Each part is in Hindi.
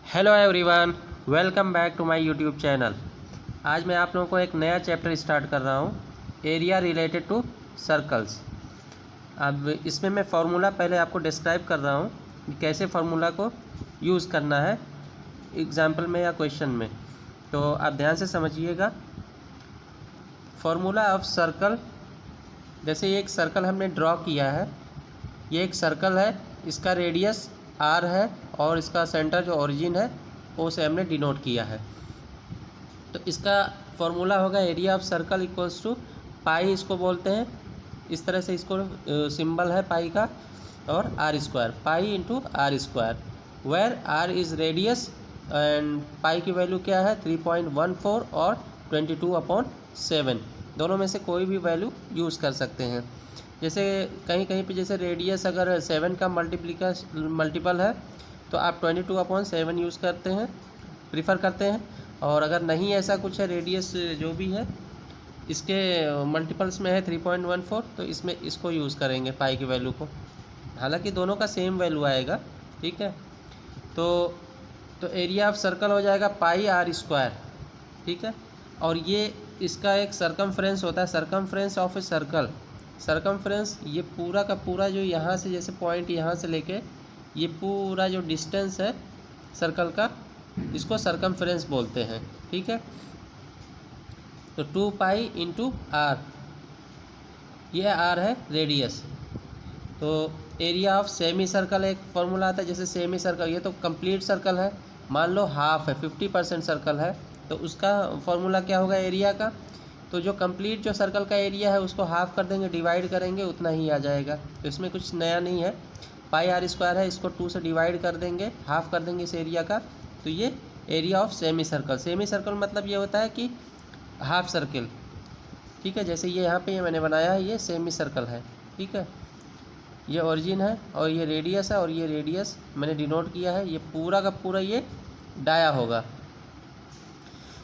Hello everyone, welcome back to my YouTube channel. आज मैं आप लोगों को एक नया चैप्टर स्टार्ट कर रहा हूँ, एरिया रिलेटेड टू सर्कल्स। अब इसमें मैं फार्मूला पहले आपको डिस्क्राइब कर रहा हूँ कि कैसे फार्मूला को यूज़ करना है एग्जाम्पल में या क्वेश्चन में। तो आप ध्यान से समझिएगा। फार्मूला ऑफ सर्कल, जैसे ये एक सर्कल हमने ड्रॉ किया है, ये एक सर्कल है, इसका रेडियस r है और इसका सेंटर जो ओरिजिन है वो से हमने डिनोट किया है। तो इसका फॉर्मूला होगा area of circle equals to pi, इसको बोलते हैं। इस तरह से इसको सिंबल है पाई का, और r square, pi into r square, where r is radius and pi की वैल्यू क्या है 3.14 और 22/7, दोनों में से कोई भी वैल्यू यूज़ कर सकते हैं। जैसे कहीं कहीं पे जैसे रेडियस अगर 7 का मल्टीपल है तो आप 22/7 यूज़ करते हैं, प्रीफर करते हैं। और अगर नहीं ऐसा कुछ है, रेडियस जो भी है इसके मल्टीपल्स में है 3.14, तो इसमें इसको यूज़ करेंगे पाई की वैल्यू को। हालांकि दोनों का सेम वैल्यू आएगा, ठीक है। तो एरिया ऑफ सर्कल हो जाएगा पाई आर स्क्वायर, ठीक है। और ये इसका एक सरकमफ्रेंस होता है, circumference of a circle. Circumference ये पूरा का पूरा जो यहाँ से, जैसे पॉइंट यहाँ से लेके ये पूरा जो डिस्टेंस है सर्कल का, इसको सरकमफ्रेंस बोलते हैं, ठीक है। तो 2 पाई इंटू आर, ये आर है रेडियस। तो एरिया ऑफ सेमी सर्कल एक फॉर्मूला आता है, जैसे सेमी सर्कल, ये तो कंप्लीट सर्कल है, मान लो हाफ है, 50% सर्कल है, तो उसका फॉर्मूला क्या होगा एरिया का। तो जो कंप्लीट जो सर्कल का एरिया है उसको हाफ कर देंगे, डिवाइड करेंगे, उतना ही आ जाएगा। तो इसमें कुछ नया नहीं है। पाई आर स्क्वायर है, इसको 2 से डिवाइड कर देंगे, हाफ कर देंगे इस एरिया का, तो ये area of semi circle. Semi circle मतलब ये होता है कि हाफ सर्कल, ठीक है। जैसे ये यहाँ पे ये मैंने बनाया है, ये सेमी सर्कल है, ठीक है। ये ओरिजिन है और ये रेडियस है, और ये रेडियस मैंने डिनोट किया है, ये पूरा का पूरा ये डाया होगा।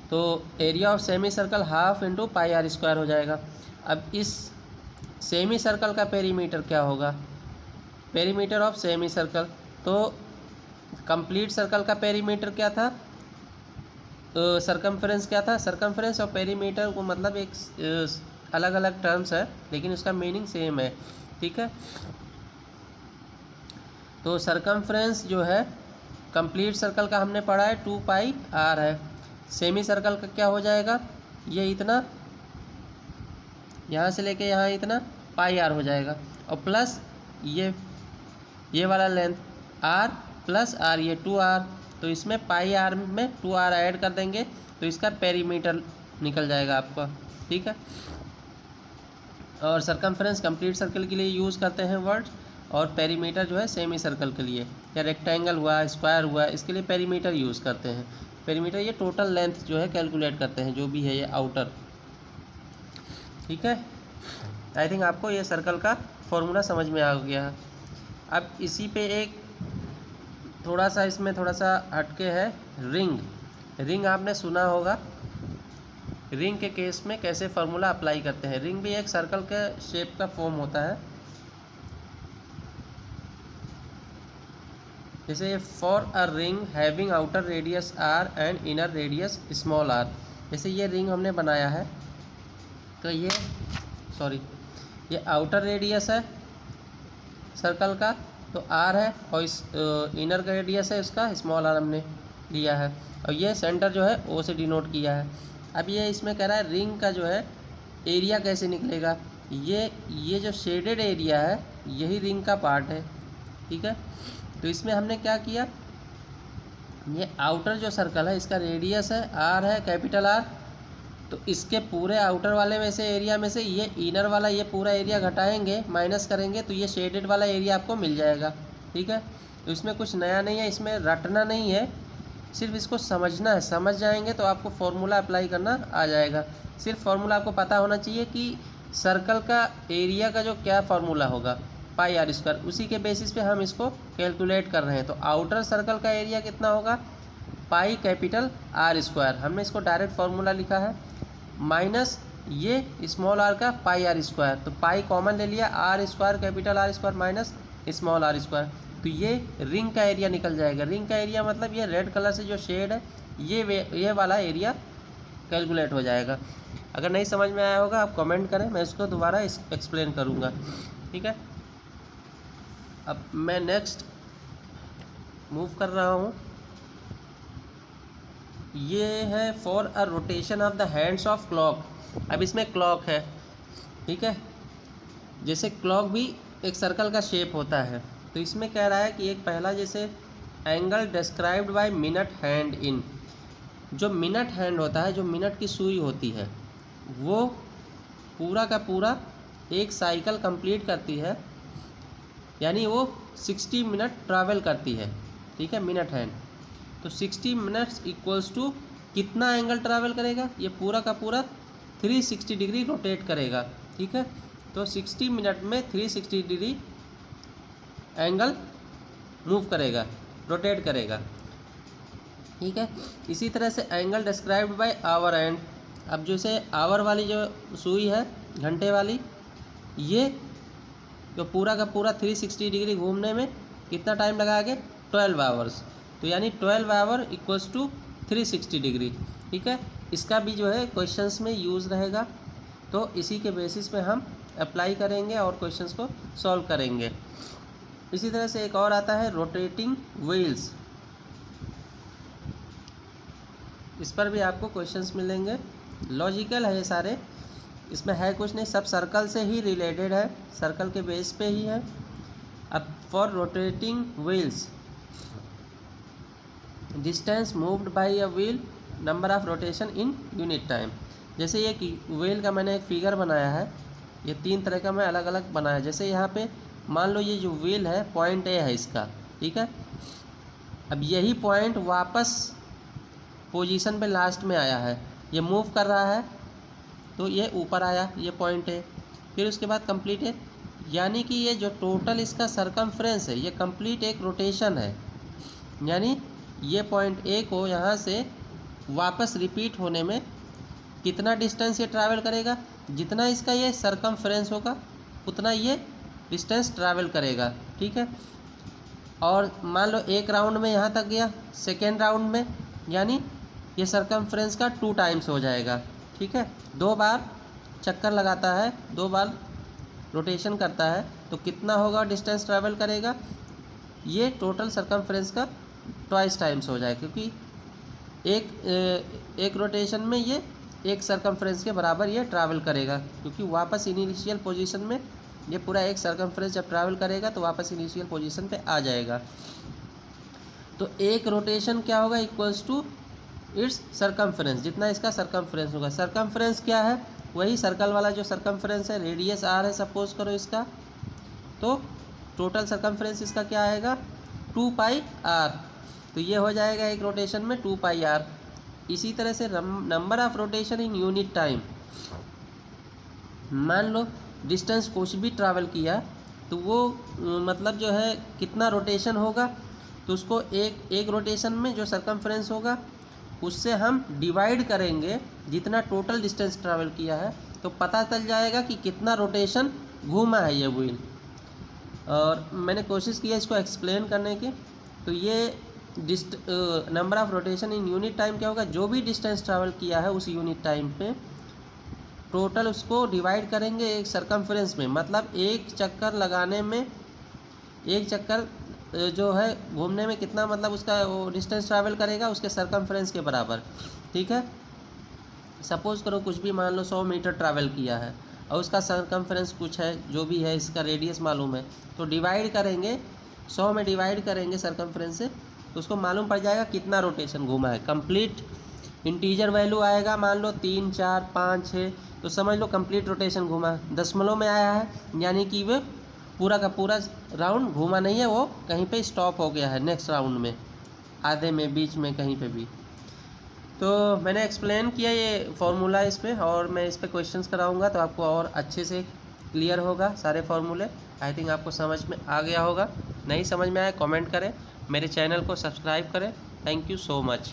तो area of semi circle half into pi r square हो जाएगा। अब इस सेमी सर्कल का पेरीमीटर क्या होगा, पेरीमीटर ऑफ सेमी सर्कल। तो कंप्लीट सर्कल का पेरीमीटर क्या था, सरकमफ्रेंस क्या था। सरकमफ्रेंस और पेरीमीटर को मतलब एक अलग अलग टर्म्स है, लेकिन उसका मीनिंग सेम है, ठीक है। तो सरकमफ्रेंस जो है कंप्लीट सर्कल का हमने पढ़ा है 2 पाई आर है। सेमी सर्कल का क्या हो जाएगा, ये इतना, यहाँ से लेके यहाँ इतना पाई आर हो जाएगा, और प्लस ये वाला लेंथ आर प्लस आर, ये 2r। तो इसमें पाई आर में 2r ऐड कर देंगे तो इसका पेरीमीटर निकल जाएगा आपका, ठीक है। और सरकमफ्रेंस कंप्लीट सर्कल के लिए यूज़ करते हैं वर्ड, और पेरीमीटर जो है सेमी सर्कल के लिए, या रेक्टेंगल हुआ, स्क्वायर हुआ, इसके लिए पेरीमीटर यूज़ करते हैं। पेरीमीटर ये टोटल लेंथ जो है कैलकुलेट करते हैं, जो भी है ये आउटर, ठीक है। आई थिंक आपको ये सर्कल का फॉर्मूला समझ में आ गया। अब इसी पे एक थोड़ा सा, इसमें थोड़ा सा हटके है, रिंग। रिंग आपने सुना होगा, रिंग के केस में कैसे फार्मूला अप्लाई करते हैं। रिंग भी एक सर्कल के शेप का फॉर्म होता है। जैसे for a ring having outer radius r and inner radius small r। जैसे ये रिंग हमने बनाया है, तो ये आउटर रेडियस है सर्कल का, तो r है, और इस इनर का रेडियस है उसका स्मॉल r हमने लिया है, और ये सेंटर जो है o से डिनोट किया है। अब ये इसमें कह रहा है रिंग का जो है एरिया कैसे निकलेगा। ये जो शेडेड एरिया है यही रिंग का पार्ट है, ठीक है। तो इसमें हमने क्या किया, ये आउटर जो सर्कल है इसका रेडियस है r है, कैपिटल R। तो इसके पूरे आउटर वाले में से एरिया में से ये इनर वाला ये पूरा एरिया घटाएंगे, माइनस करेंगे, तो ये शेडेड वाला एरिया आपको मिल जाएगा, ठीक है। तो इसमें कुछ नया नहीं है, इसमें रटना नहीं है, सिर्फ इसको समझना है। समझ जाएंगे तो आपको फॉर्मूला अप्लाई करना आ जाएगा। सिर्फ फॉर्मूला आपको पता होना चाहिए कि सर्कल का एरिया का जो क्या फार्मूला होगा, पाई आर स्क्वायर, उसी के बेसिस पे हम इसको कैलकुलेट कर रहे हैं। तो आउटर सर्कल का एरिया कितना होगा, पाई कैपिटल आर स्क्वायर, हमने इसको डायरेक्ट फार्मूला लिखा है, माइनस ये स्मॉल आर का पाई आर स्क्वायर। तो पाई कॉमन ले लिया, r square capital r square minus small r square, तो ये रिंग का एरिया निकल जाएगा। रिंग का एरिया मतलब ये रेड कलर से जो शेड है ये वाला एरिया कैलकुलेट हो जाएगा। अगर नहीं समझ में आया होगा आप कमेंट करें, मैं इसको दोबारा एक्सप्लेन करूँगा, ठीक है। अब मैं नेक्स्ट मूव कर रहा हूँ। ये है for a rotation of the hands of clock. अब इसमें क्लॉक है, ठीक है। जैसे क्लॉक भी एक सर्कल का शेप होता है, तो इसमें कह रहा है कि एक पहला जैसे angle described by minute hand in. जो मिनट हैंड होता है, जो मिनट की सुई होती है, वो पूरा का पूरा एक साइकिल कंप्लीट करती है, यानी वो 60 मिनट ट्रैवल करती है, ठीक है, मिनट हैंड। तो 60 मिनट्स इक्वल्स टू कितना एंगल ट्रैवल करेगा, ये पूरा का पूरा 360 डिग्री रोटेट करेगा, ठीक है। तो 60 मिनट में 360 डिग्री एंगल मूव करेगा, रोटेट करेगा, ठीक है। इसी तरह से angle described by our and. अब जैसे आवर वाली जो सुई है, घंटे वाली, ये जो पूरा का पूरा 360 डिग्री घूमने में कितना टाइम लगाएंगे, 12 आवर्स। तो यानी 12 आवर इक्वल्स टू 360 डिग्री, ठीक है। इसका भी जो है क्वेश्चंस में यूज़ रहेगा, तो इसी के बेसिस पे हम अप्लाई करेंगे और क्वेश्चंस को सॉल्व करेंगे। इसी तरह से एक और आता है रोटेटिंग व्हील्स। इस पर भी आपको क्वेश्चंस मिलेंगे, लॉजिकल है ये सारे, इसमें है कुछ नहीं, सब सर्कल से ही रिलेटेड है, सर्कल के बेस पे ही है। अब for rotating wheels, distance moved by a wheel, number of rotation in unit time. जैसे ये व्हील का मैंने एक फिगर बनाया है, ये 3 तरह का मैं अलग अलग बनाया। जैसे यहाँ पे मान लो ये जो व्हील है पॉइंट ए है इसका, ठीक है। अब यही पॉइंट वापस पोजीशन पे लास्ट में आया है, ये मूव कर रहा है, तो ये ऊपर आया, ये पॉइंट ए, फिर उसके बाद कंप्लीट है, यानी कि ये जो टोटल इसका सरकमफ्रेंस है, ये कंप्लीट एक रोटेशन है। यानी ये पॉइंट ए को यहाँ से वापस रिपीट होने में कितना डिस्टेंस ये ट्रैवल करेगा, जितना इसका ये सरकमफ्रेंस होगा उतना ये डिस्टेंस ट्रैवल करेगा, ठीक है। और मान लो एक राउंड में यहाँ तक गया, सेकेंड राउंड में यानी ये सरकमफ्रेंस का 2 टाइम्स हो जाएगा, ठीक है। 2 बार चक्कर लगाता है, 2 बार रोटेशन करता है, तो कितना होगा डिस्टेंस ट्रैवल करेगा, ये टोटल सरकमफ्रेंस का 2 टाइम्स हो जाए, क्योंकि एक रोटेशन में ये एक सरकमफ्रेंस के बराबर ये ट्रैवल करेगा, क्योंकि वापस इनिशियल पोजीशन में ये पूरा एक सरकमफ्रेंस जब ट्रैवल करेगा तो वापस इनिशियल पोजीशन पे आ जाएगा। तो एक रोटेशन क्या होगा, इक्वल्स टू इट्स सरकमफ्रेंस, जितना इसका सरकमफ्रेंस होगा। सरकमफ्रेंस क्या है, वही सर्कल वाला जो सरकमफ्रेंस है, रेडियस आर है सपोज करो इसका, तो टोटल सरकमफ्रेंस इसका क्या आएगा, 2 पाई आर। तो ये हो जाएगा एक रोटेशन में 2 पाई आर। इसी तरह से number of rotation in unit time, मान लो डिस्टेंस कुछ भी ट्रैवल किया, तो वो मतलब जो है कितना रोटेशन होगा, तो उसको एक रोटेशन में जो सरकमफ्रेंस होगा उससे हम डिवाइड करेंगे जितना टोटल डिस्टेंस ट्रैवल किया है, तो पता चल जाएगा कि कितना रोटेशन घूमा है ये व्हील। और मैंने कोशिश किया इसको एक्सप्लेन करने की, तो ये number of rotation in unit time क्या होगा, जो भी डिस्टेंस ट्रैवल किया है उस यूनिट टाइम पे टोटल उसको डिवाइड करेंगे एक सरकमफ्रेंस में, मतलब एक चक्कर लगाने में, एक चक्कर जो है घूमने में कितना, मतलब उसका वो डिस्टेंस ट्रैवल करेगा उसके सरकमफ्रेंस के बराबर, ठीक है। सपोज़ करो कुछ भी मान लो 100 मीटर ट्रैवल किया है और उसका सरकमफ्रेंस कुछ है, जो भी है इसका रेडियस मालूम है, तो डिवाइड करेंगे 100 में डिवाइड करेंगे सरकमफ्रेंस से, तो उसको मालूम पड़ जाएगा कितना रोटेशन घूमा है। कंप्लीट इंटीजर वैल्यू आएगा, मान लो 3, 4, 5, 6, तो समझ लो कंप्लीट रोटेशन घूमा है। दशमलव में आया है यानी कि वो पूरा का पूरा राउंड घूमा नहीं है, वो कहीं पे स्टॉप हो गया है नेक्स्ट राउंड में, आधे में, बीच में, कहीं पे भी। तो मैंने एक्सप्लेन किया ये फार्मूला इस पे, और मैं इस पे क्वेश्चंस कराऊंगा तो आपको और अच्छे से क्लियर होगा सारे फार्मूले। आई थिंक आपको समझ में आ गया होगा, नहीं समझ में आया कमेंट करें, मेरे चैनल को सब्सक्राइब करें। Thank you so much.